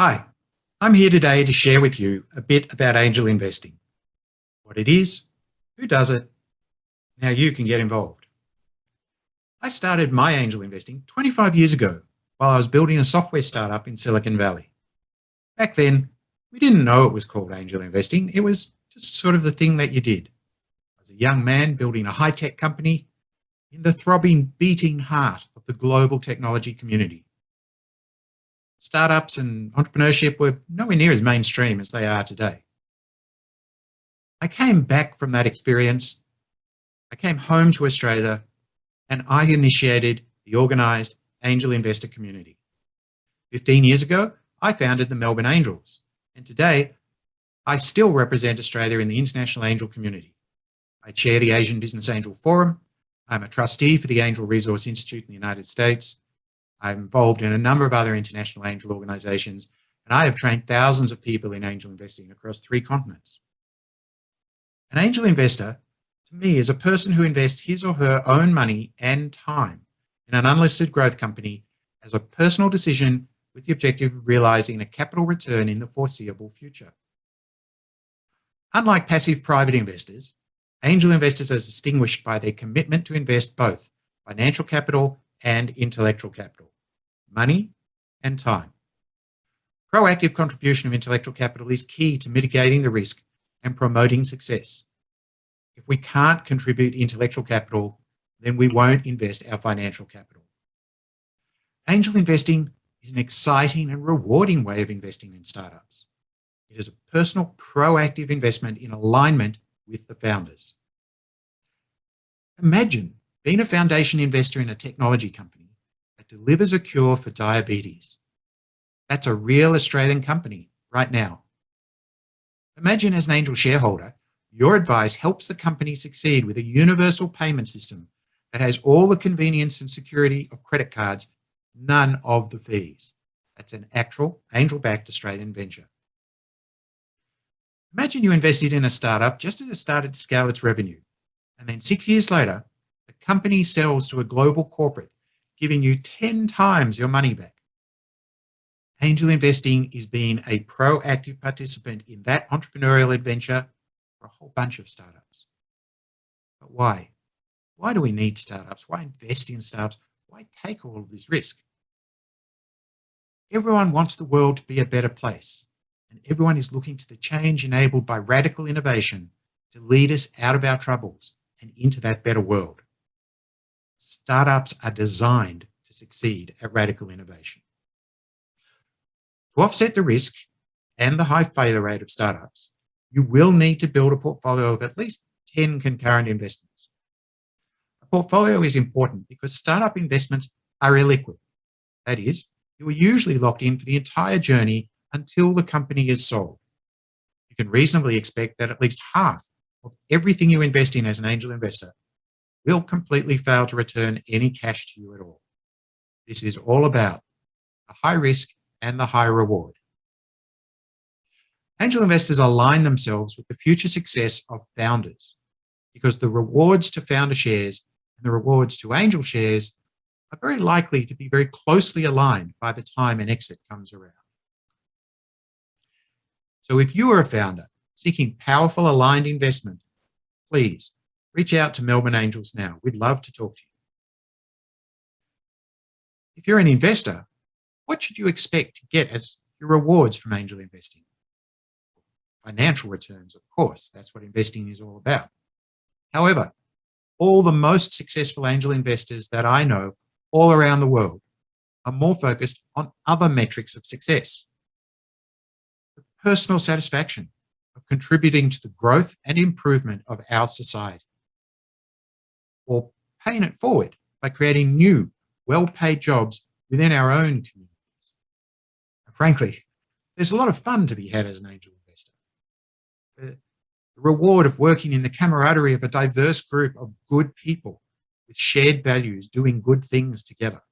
Hi, I'm here today to share with you a bit about angel investing, what it is, who does it, and how you can get involved. I started my angel investing 25 years ago while I was building a software startup in Silicon Valley. Back then, we didn't know it was called angel investing. It was just sort of the thing that you did. I was a young man building a high-tech company in the throbbing, beating heart of the global technology community. Startups and entrepreneurship were nowhere near as mainstream as they are today. I came back from that experience. I came home to Australia and I initiated the organised angel investor community. 15 years ago, I founded the Melbourne Angels, and today I still represent Australia in the international angel community. I chair the Asian Business Angel Forum. I'm a trustee for the Angel Resource Institute in the United States. I'm involved in a number of other international angel organisations, and I have trained thousands of people in angel investing across 3 continents. An angel investor, to me, is a person who invests his or her own money and time in an unlisted growth company as a personal decision with the objective of realising a capital return in the foreseeable future. Unlike passive private investors, angel investors are distinguished by their commitment to invest both financial capital and intellectual capital, money and time. Proactive contribution of intellectual capital is key to mitigating the risk and promoting success. If we can't contribute intellectual capital, then we won't invest our financial capital. Angel investing is an exciting and rewarding way of investing in startups. It is a personal, proactive investment in alignment with the founders. Imagine being a foundation investor in a technology company that delivers a cure for diabetes. That's a real Australian company right now. Imagine as an angel shareholder, your advice helps the company succeed with a universal payment system that has all the convenience and security of credit cards, none of the fees. That's an actual angel-backed Australian venture. Imagine you invested in a startup just as it started to scale its revenue, and then 6 years later, the company sells to a global corporate, giving you 10 times your money back. Angel investing is being a proactive participant in that entrepreneurial adventure for a whole bunch of startups. But why? Why do we need startups? Why invest in startups? Why take all of this risk? Everyone wants the world to be a better place, and everyone is looking to the change enabled by radical innovation to lead us out of our troubles and into that better world. Startups are designed to succeed at radical innovation. To offset the risk and the high failure rate of startups, you will need to build a portfolio of at least 10 concurrent investments. A portfolio is important because startup investments are illiquid. That is, you are usually locked in for the entire journey until the company is sold. You can reasonably expect that at least half of everything you invest in as an angel investor will completely fail to return any cash to you at all. This is all about the high risk and the high reward. Angel investors align themselves with the future success of founders because the rewards to founder shares and the rewards to angel shares are very likely to be very closely aligned by the time an exit comes around. So if you are a founder seeking powerful aligned investment, please reach out to Melbourne Angels now. We'd love to talk to you. If you're an investor, what should you expect to get as your rewards from angel investing? Financial returns, of course. That's what investing is all about. However, all the most successful angel investors that I know all around the world are more focused on other metrics of success. The personal satisfaction of contributing to the growth and improvement of our society, or paying it forward by creating new, well-paid jobs within our own communities. Frankly, there's a lot of fun to be had as an angel investor. The reward of working in the camaraderie of a diverse group of good people with shared values doing good things together.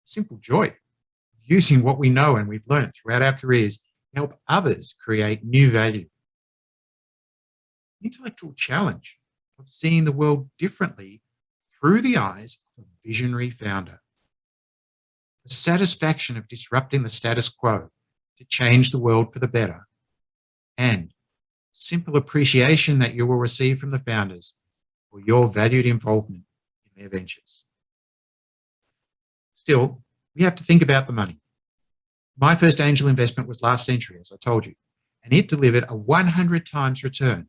Simple joy of using what we know and we've learned throughout our careers to help others create new value. Intellectual challenge of seeing the world differently through the eyes of a visionary founder. the satisfaction of disrupting the status quo to change the world for the better, and simple appreciation that you will receive from the founders for your valued involvement in their ventures. Still, we have to think about the money. My first angel investment was last century, as I told you, and it delivered a 100 times return.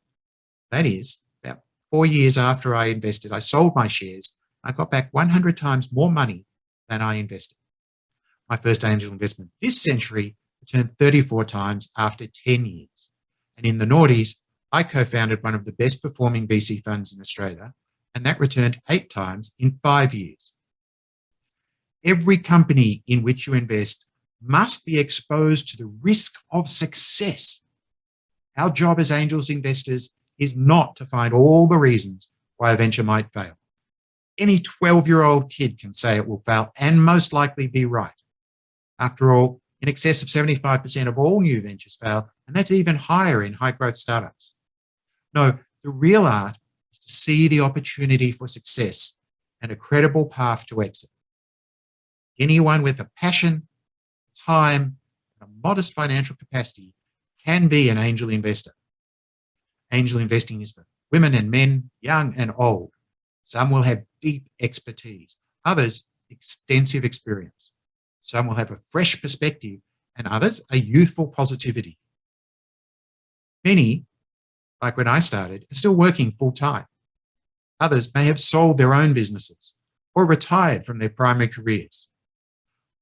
That is, about 4 years after I invested, I sold my shares. I got back 100 times more money than I invested. My first angel investment this century returned 34 times after 10 years. And in the noughties, I co-founded one of the best performing VC funds in Australia, and that returned 8 times in 5 years. Every company in which you invest must be exposed to the risk of success. Our job as angels investors is not to find all the reasons why a venture might fail. Any 12-year-old kid can say it will fail and most likely be right. After all, in excess of 75% of all new ventures fail, and that's even higher in high-growth startups. No, the real art is to see the opportunity for success and a credible path to exit. Anyone with a passion, time, and a modest financial capacity can be an angel investor. Angel investing is for women and men, young and old. Some will have deep expertise, others extensive experience. Some will have a fresh perspective, and others a youthful positivity. Many, like when I started, are still working full-time. Others may have sold their own businesses or retired from their primary careers.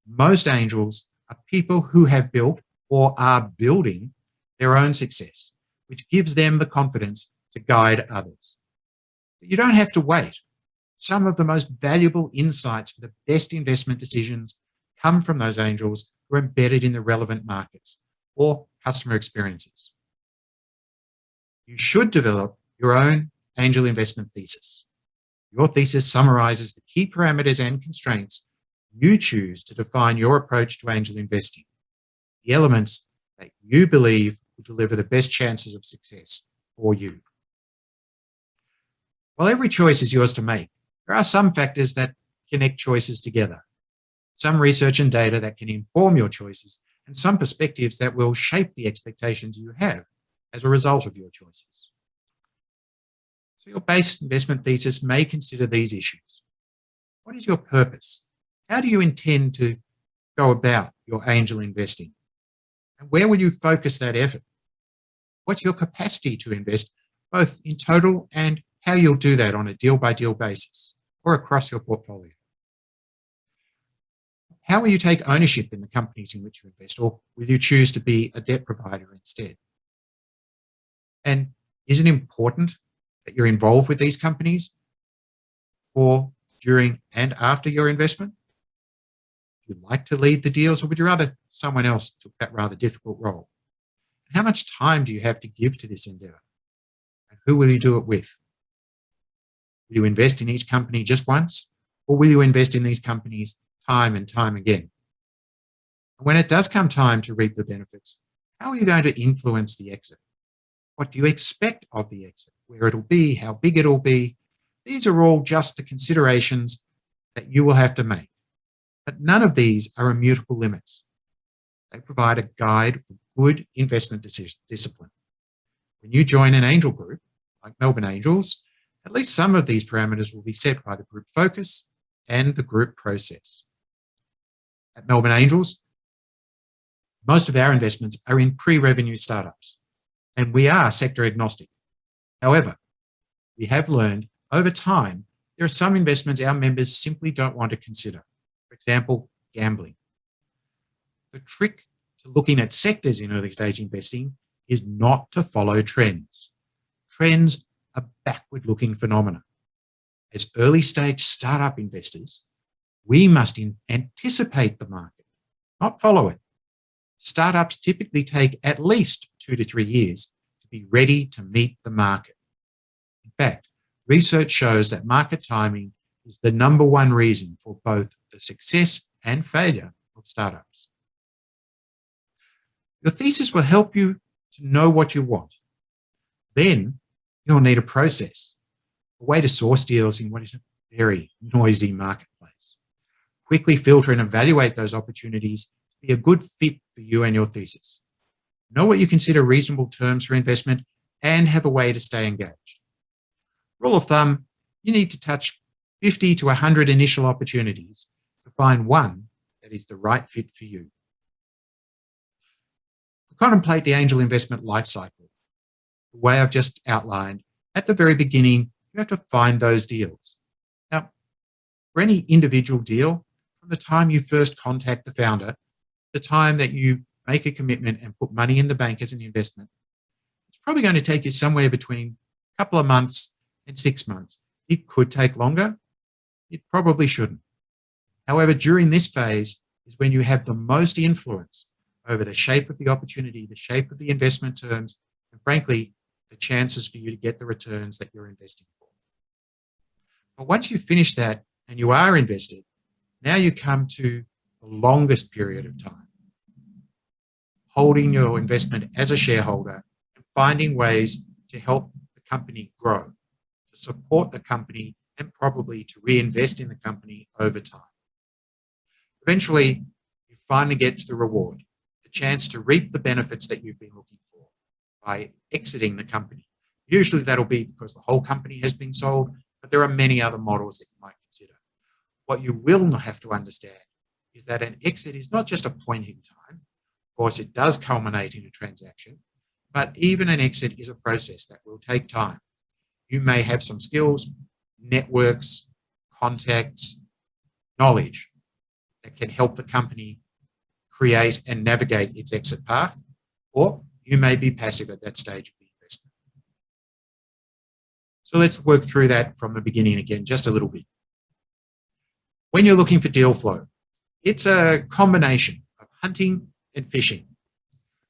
Most angels are people who have built or are building their own success, which gives them the confidence to guide others. But you don't have to wait. Some of the most valuable insights for the best investment decisions come from those angels who are embedded in the relevant markets or customer experiences. You should develop your own angel investment thesis. Your thesis summarizes the key parameters and constraints you choose to define your approach to angel investing, the elements that you believe will deliver the best chances of success for you. While every choice is yours to make, there are some factors that connect choices together, some research and data that can inform your choices, and some perspectives that will shape the expectations you have as a result of your choices. So your base investment thesis may consider these issues. What is your purpose? How do you intend to go about your angel investing? And where will you focus that effort? What's your capacity to invest, both in total and how you'll do that on a deal-by-deal basis or across your portfolio? How will you take ownership in the companies in which you invest, or will you choose to be a debt provider instead? And is it important that you're involved with these companies for, during, and after your investment? Would you like to lead the deals, or would you rather someone else took that rather difficult role? And how much time do you have to give to this endeavor? And who will you do it with? Will you invest in each company just once, or will you invest in these companies time and time again? And when it does come time to reap the benefits, how are you going to influence the exit? What do you expect of the exit? Where it'll be, how big it'll be? These are all just the considerations that you will have to make. But none of these are immutable limits. They provide a guide for good investment discipline. When you join an angel group, like Melbourne Angels, at least some of these parameters will be set by the group focus and the group process. At Melbourne Angels, most of our investments are in pre-revenue startups, and we are sector agnostic. However, we have learned over time there are some investments our members simply don't want to consider. For example, gambling. The trick to looking at sectors in early stage investing is not to follow trends. Trends are backward-looking phenomena. As early stage startup investors, we must anticipate the market, not follow it. Startups typically take at least 2 to 3 years to be ready to meet the market. In fact, research shows that market timing is the number one reason for both the success and failure of startups. Your thesis will help you to know what you want. Then you'll need a process, a way to source deals in what is a very noisy marketplace. Quickly filter and evaluate those opportunities to be a good fit for you and your thesis. Know what you consider reasonable terms for investment and have a way to stay engaged. Rule of thumb, you need to touch 50 to 100 initial opportunities to find one that is the right fit for you. Contemplate the angel investment life cycle. The way I've just outlined, at the very beginning, you have to find those deals. Now, for any individual deal, from the time you first contact the founder, the time that you make a commitment and put money in the bank as an investment, it's probably going to take you somewhere between a couple of months and 6 months. It could take longer. It probably shouldn't. However, during this phase is when you have the most influence over the shape of the opportunity, the shape of the investment terms, and frankly, the chances for you to get the returns that you're investing for. But once you've finished that and you are invested, now you come to the longest period of time, holding your investment as a shareholder and finding ways to help the company grow, to support the company, and probably to reinvest in the company over time. Eventually, you finally get to the reward, the chance to reap the benefits that you've been looking for by exiting the company. Usually that'll be because the whole company has been sold, but there are many other models that you might consider. What you will have to understand is that an exit is not just a point in time. Of course, it does culminate in a transaction, but even an exit is a process that will take time. You may have some skills, networks, contacts, knowledge that can help the company create and navigate its exit path, or you may be passive at that stage of the investment. So let's work through that from the beginning again, just a little bit. When you're looking for deal flow, it's a combination of hunting and fishing.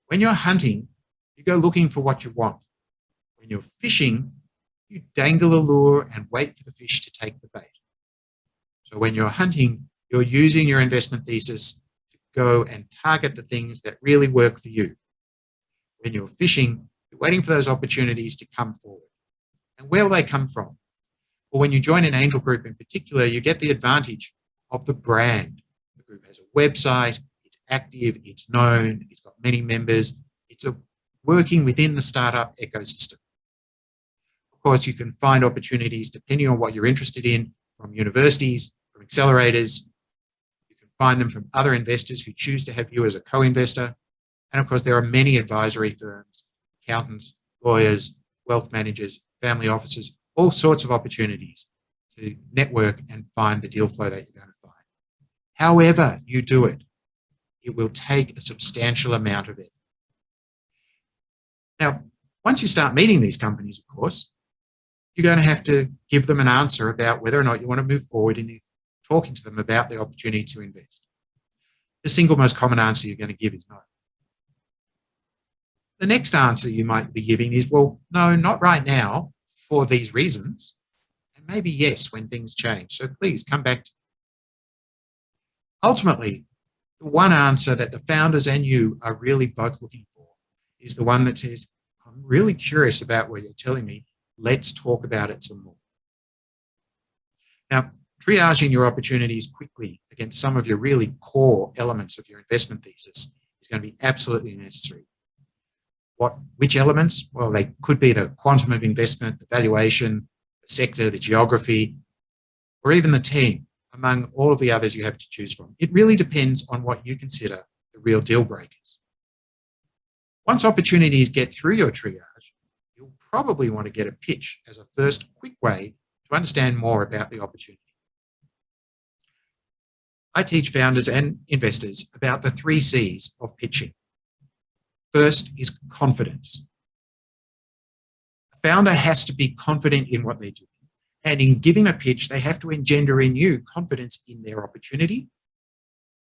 When you're hunting, you go looking for what you want. When you're fishing, you dangle a lure and wait for the fish to take the bait. So when you're hunting, you're using your investment thesis to go and target the things that really work for you. When you're fishing, you're waiting for those opportunities to come forward. And where will they come from? Well, when you join an angel group in particular, you get the advantage of the brand. The group has a website, it's active, it's known, it's got many members, it's working within the startup ecosystem. Of course, you can find opportunities depending on what you're interested in from universities, from accelerators. You can find them from other investors who choose to have you as a co-investor. And of course, there are many advisory firms, accountants, lawyers, wealth managers, family offices, all sorts of opportunities to network and find the deal flow that you're going to find. However you do it, it will take a substantial amount of effort. Now, once you start meeting these companies, of course, you're going to have to give them an answer about whether or not you want to move forward in talking to them about the opportunity to invest. The single most common answer you're going to give is no. The next answer you might be giving is, well, no, not right now for these reasons. And maybe yes, when things change. So please come back to me. Ultimately, the one answer that the founders and you are really both looking for is the one that says, I'm really curious about what you're telling me. Let's talk about it some more. Now, triaging your opportunities quickly against some of your really core elements of your investment thesis is going to be absolutely necessary. Which elements? Well, they could be the quantum of investment, the valuation, the sector, the geography, or even the team, among all of the others you have to choose from. It really depends on what you consider the real deal breakers. Once opportunities get through your triage, you'll probably want to get a pitch as a first quick way to understand more about the opportunity. I teach founders and investors about the 3 C's of pitching. First is confidence. A founder has to be confident in what they're doing. And in giving a pitch, they have to engender in you confidence in their opportunity,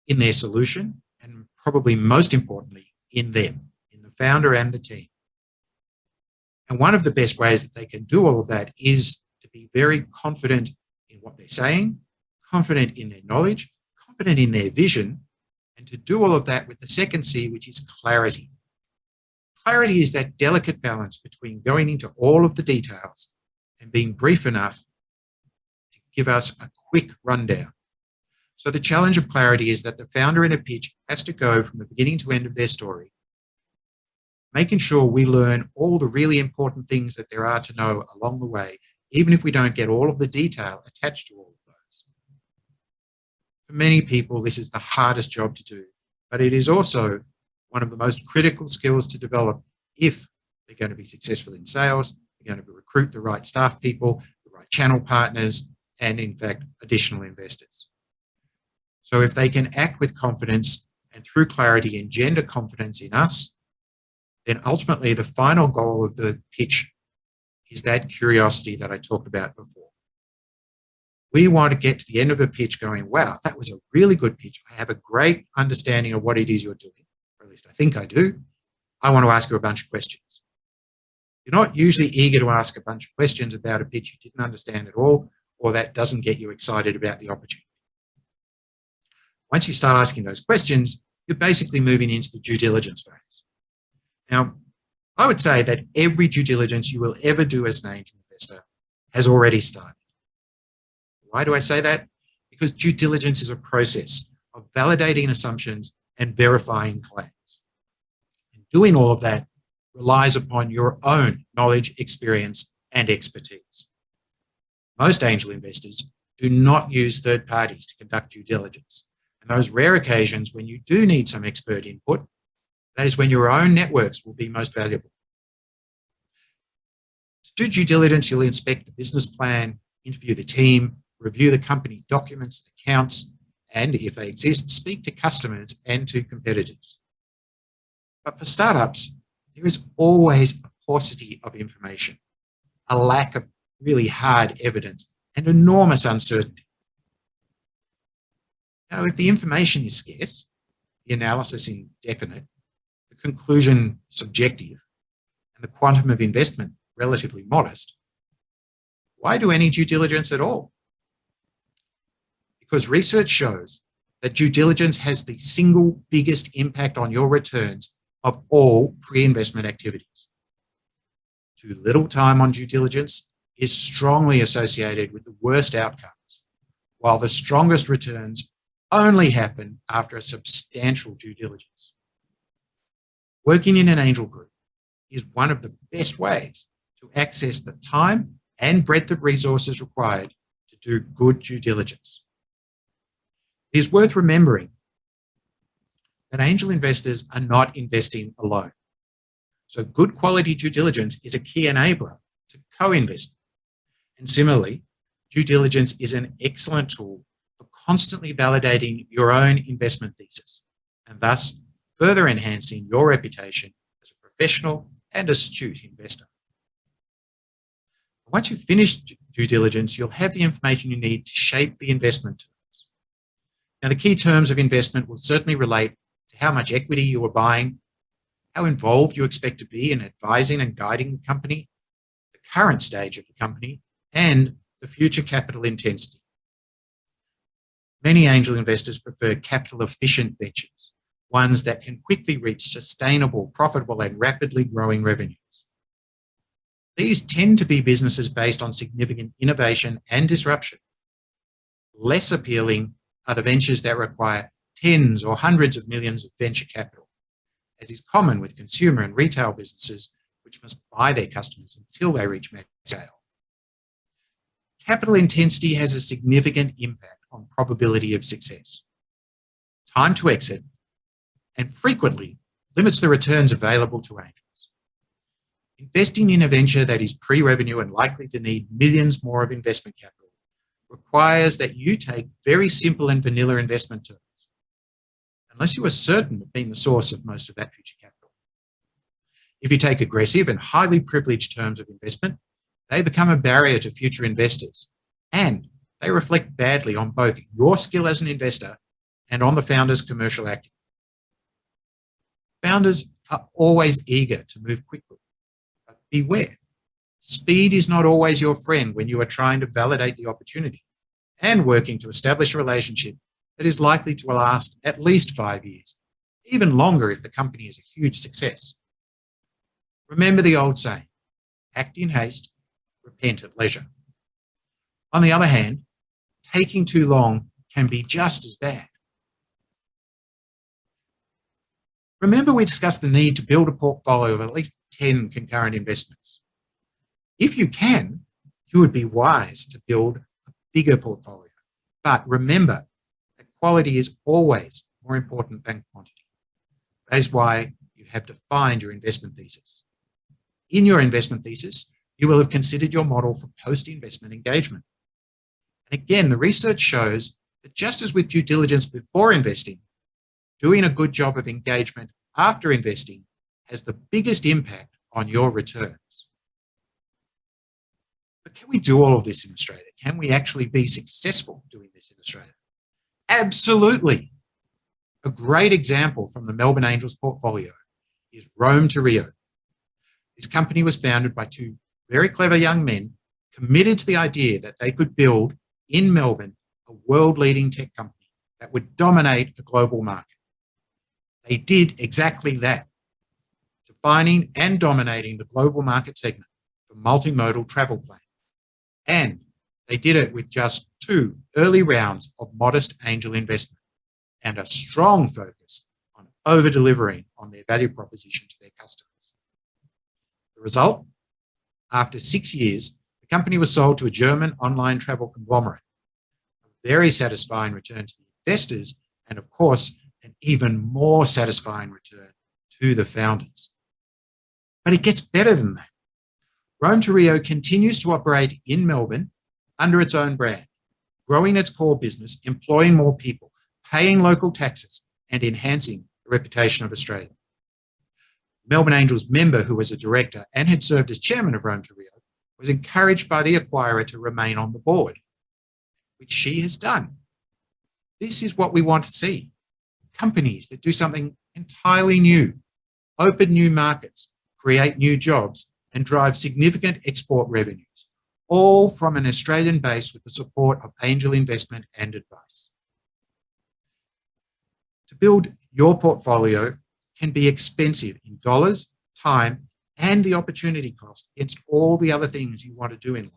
in their solution, and probably most importantly, in them, in the founder and the team. And one of the best ways that they can do all of that is to be very confident in what they're saying, confident in their knowledge, confident in their vision, and to do all of that with the second C, which is clarity. Clarity is that delicate balance between going into all of the details and being brief enough to give us a quick rundown. So the challenge of clarity is that the founder in a pitch has to go from the beginning to end of their story, making sure we learn all the really important things that there are to know along the way, even if we don't get all of the detail attached to all of those. For many people, this is the hardest job to do, but it is also one of the most critical skills to develop if they're going to be successful in sales, they're going to recruit the right staff people, the right channel partners, and in fact, additional investors. So if they can act with confidence and through clarity engender confidence in us, then ultimately the final goal of the pitch is that curiosity that I talked about before. We want to get to the end of the pitch going, wow, that was a really good pitch. I have a great understanding of what it is you're doing, or at least I think I do. I want to ask you a bunch of questions. You're not usually eager to ask a bunch of questions about a pitch you didn't understand at all, or that doesn't get you excited about the opportunity. Once you start asking those questions, you're basically moving into the due diligence phase. Now, I would say that every due diligence you will ever do as an angel investor has already started. Why do I say that? Because due diligence is a process of validating assumptions and verifying claims. And doing all of that relies upon your own knowledge, experience, and expertise. Most angel investors do not use third parties to conduct due diligence. And those rare occasions when you do need some expert input, that is when your own networks will be most valuable. To do due diligence, you'll inspect the business plan, interview the team, review the company documents and accounts, and if they exist, speak to customers and to competitors. But for startups, there is always a paucity of information, a lack of really hard evidence, and enormous uncertainty. Now, if the information is scarce, the analysis indefinite, the conclusion subjective, and the quantum of investment relatively modest, why do any due diligence at all? Because research shows that due diligence has the single biggest impact on your returns of all pre-investment activities. Too little time on due diligence is strongly associated with the worst outcomes, while the strongest returns only happen after a substantial due diligence. Working in an angel group is one of the best ways to access the time and breadth of resources required to do good due diligence. It is worth remembering that angel investors are not investing alone. So good quality due diligence is a key enabler to co-invest. And similarly, due diligence is an excellent tool for constantly validating your own investment thesis and thus further enhancing your reputation as a professional and astute investor. Once you've finished due diligence, you'll have the information you need to shape the investment terms. Now, the key terms of investment will certainly relate to how much equity you are buying, how involved you expect to be in advising and guiding the company, the current stage of the company, and the future capital intensity. Many angel investors prefer capital-efficient ventures, ones that can quickly reach sustainable, profitable, and rapidly growing revenues. These tend to be businesses based on significant innovation and disruption. Less appealing are the ventures that require tens or hundreds of millions of venture capital, as is common with consumer and retail businesses, which must buy their customers until they reach mass scale. Capital intensity has a significant impact on probability of success, time to exit, and frequently limits the returns available to angels. Investing in a venture that is pre-revenue and likely to need millions more of investment capital requires that you take very simple and vanilla investment terms, unless you are certain of being the source of most of that future capital. If you take aggressive and highly privileged terms of investment, they become a barrier to future investors, and they reflect badly on both your skill as an investor and on the founder's commercial acumen. Founders are always eager to move quickly, but beware. Speed is not always your friend when you are trying to validate the opportunity and working to establish a relationship that is likely to last at least 5 years, even longer if the company is a huge success. Remember the old saying, act in haste, repent at leisure. On the other hand, taking too long can be just as bad. Remember, we discussed the need to build a portfolio of at least 10 concurrent investments. If you can, you would be wise to build a bigger portfolio. But remember that quality is always more important than quantity. That is why you have defined your investment thesis. In your investment thesis, you will have considered your model for post-investment engagement. And again, the research shows that just as with due diligence before investing, doing a good job of engagement after investing has the biggest impact on your returns. But can we do all of this in Australia? Can we actually be successful doing this in Australia? Absolutely. A great example from the Melbourne Angels portfolio is Rome to Rio. This company was founded by two very clever young men committed to the idea that they could build in Melbourne a world-leading tech company that would dominate a global market. They did exactly that, defining and dominating the global market segment for multimodal travel planning. And they did it with just 2 early rounds of modest angel investment and a strong focus on over-delivering on their value proposition to their customers. The result? After 6 years, the company was sold to a German online travel conglomerate. A very satisfying return to the investors and, of course, an even more satisfying return to the founders. But it gets better than that. Rome to Rio continues to operate in Melbourne under its own brand, growing its core business, employing more people, paying local taxes, and enhancing the reputation of Australia. The Melbourne Angels member, who was a director and had served as chairman of Rome to Rio, was encouraged by the acquirer to remain on the board, which she has done. This is what we want to see. Companies that do something entirely new, open new markets, create new jobs, and drive significant export revenues, all from an Australian base with the support of angel investment and advice. To build your portfolio can be expensive in dollars, time, and the opportunity cost against all the other things you want to do in life.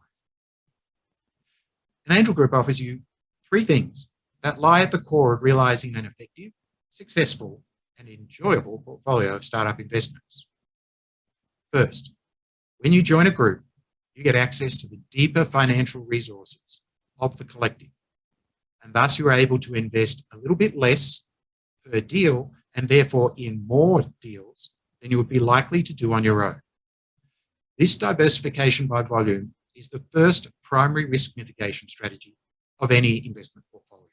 An angel group offers you 3 things that lie at the core of realizing an effective, successful, and enjoyable portfolio of startup investments. First, when you join a group, you get access to the deeper financial resources of the collective, and thus you're able to invest a little bit less per deal and therefore in more deals than you would be likely to do on your own. This diversification by volume is the first primary risk mitigation strategy of any investment portfolio.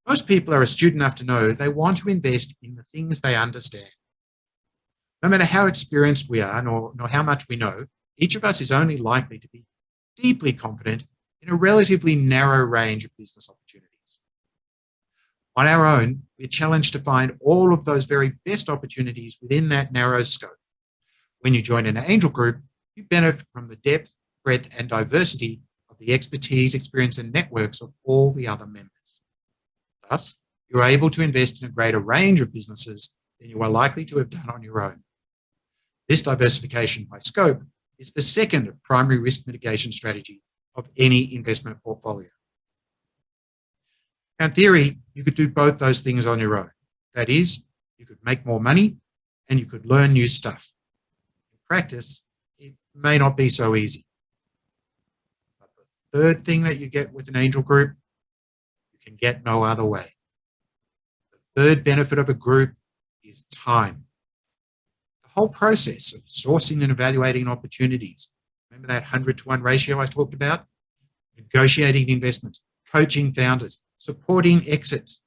Most people are astute enough to know they want to invest in the things they understand. No matter how experienced we are, nor how much we know, each of us is only likely to be deeply confident in a relatively narrow range of business opportunities. On our own, we're challenged to find all of those very best opportunities within that narrow scope. When you join an angel group, you benefit from the depth, breadth, and diversity of the expertise, experience, and networks of all the other members. Thus, you're able to invest in a greater range of businesses than you are likely to have done on your own. This diversification by scope is the second primary risk mitigation strategy of any investment portfolio. Now, in theory, you could do both those things on your own. That is, you could make more money and you could learn new stuff. In practice, it may not be so easy. But the third thing that you get with an angel group, you can get no other way. The third benefit of a group is time. The whole process of sourcing and evaluating opportunities, remember that 100-to-1 ratio I talked about? Negotiating investments, coaching founders, supporting exits.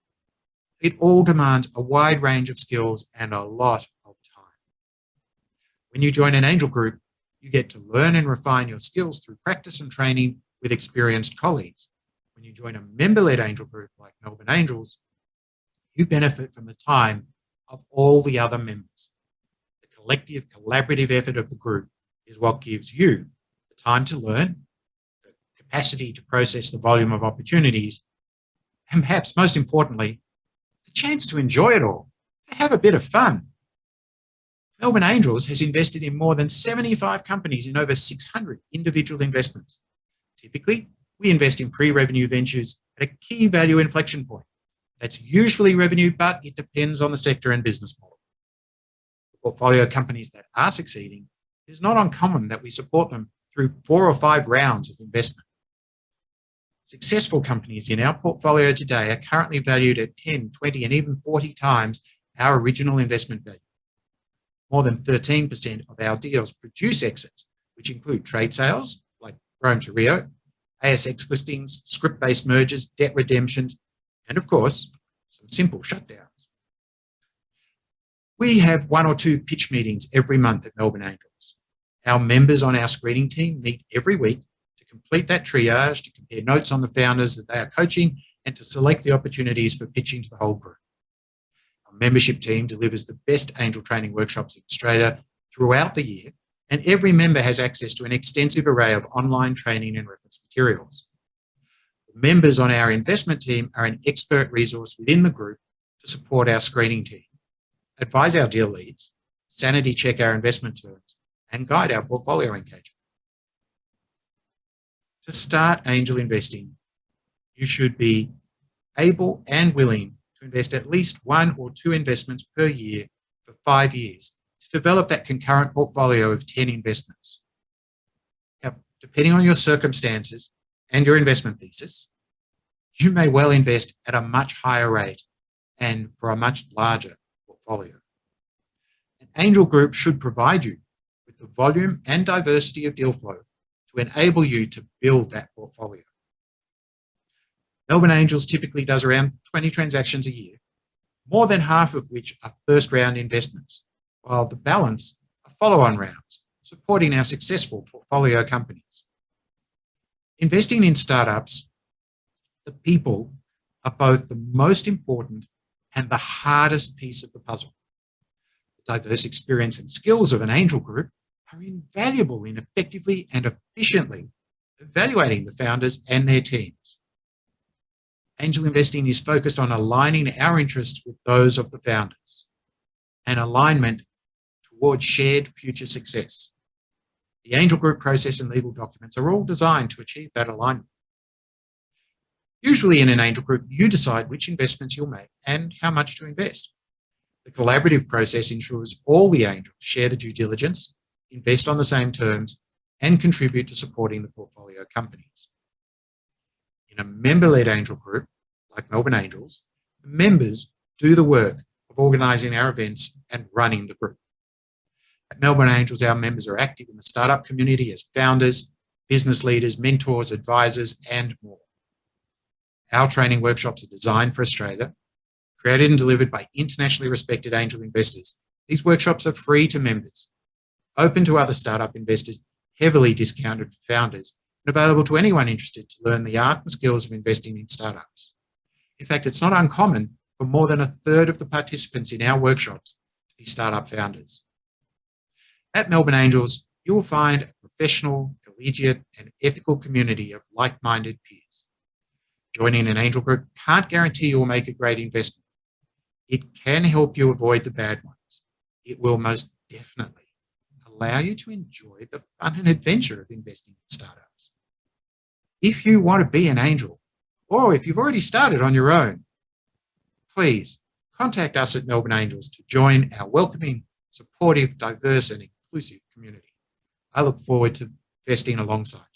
It all demands a wide range of skills and a lot of time. When you join an angel group, you get to learn and refine your skills through practice and training with experienced colleagues. When you join a member-led angel group like Melbourne Angels, you benefit from the time of all the other members. The collective, collaborative effort of the group is what gives you the time to learn, the capacity to process the volume of opportunities, and perhaps most importantly, the chance to enjoy it all, to have a bit of fun. Melbourne Angels has invested in more than 75 companies in over 600 individual investments. Typically, We invest in pre-revenue ventures at a key value inflection point. That's usually revenue, but it depends on the sector and business model. For portfolio companies that are succeeding, it is not uncommon that we support them through 4 or 5 rounds of investment. Successful companies in our portfolio today are currently valued at 10, 20, and even 40 times our original investment value. More than 13% of our deals produce exits, which include trade sales, like Rome to Rio, ASX listings, script-based mergers, debt redemptions, and of course, some simple shutdowns. We have 1 or 2 pitch meetings every month at Melbourne Angels. Our members on our screening team meet every week to complete that triage, to compare notes on the founders that they are coaching, and to select the opportunities for pitching to the whole group. Our membership team delivers the best angel training workshops in Australia throughout the year, and every member has access to an extensive array of online training and reference materials. The members on our investment team are an expert resource within the group to support our screening team, advise our deal leads, sanity check our investment terms, and guide our portfolio engagement. To start angel investing, you should be able and willing to invest at least 1 or 2 investments per year for 5 years to develop that concurrent portfolio of 10 investments. Now, depending on your circumstances and your investment thesis, you may well invest at a much higher rate and for a much larger portfolio. An angel group should provide you with the volume and diversity of deal flow to enable you to build that portfolio. Melbourne Angels typically does around 20 transactions a year, more than half of which are first-round investments, while the balance are follow-on rounds, supporting our successful portfolio companies. Investing in startups, the people are both the most important and the hardest piece of the puzzle. The diverse experience and skills of an angel group are invaluable in effectively and efficiently evaluating the founders and their teams. Angel investing is focused on aligning our interests with those of the founders, an alignment towards shared future success. The angel group process and legal documents are all designed to achieve that alignment. Usually in an angel group, you decide which investments you'll make and how much to invest. The collaborative process ensures all the angels share the due diligence, invest on the same terms, and contribute to supporting the portfolio companies. In a member-led angel group, like Melbourne Angels, the members do the work of organising our events and running the group. At Melbourne Angels, our members are active in the startup community as founders, business leaders, mentors, advisors, and more. Our training workshops are designed for Australia, created and delivered by internationally respected angel investors. These workshops are free to members, open to other startup investors, heavily discounted for founders, and available to anyone interested to learn the art and skills of investing in startups. In fact, it's not uncommon for more than 1/3 of the participants in our workshops to be startup founders. At Melbourne Angels, you will find a professional, collegiate, and ethical community of like-minded peers. Joining an angel group can't guarantee you will make a great investment. It can help you avoid the bad ones. It will most definitely allow you to enjoy the fun and adventure of investing in startups. If you want to be an angel, or if you've already started on your own, please contact us at Melbourne Angels to join our welcoming, supportive, diverse, and inclusive community. I look forward to investing alongside you.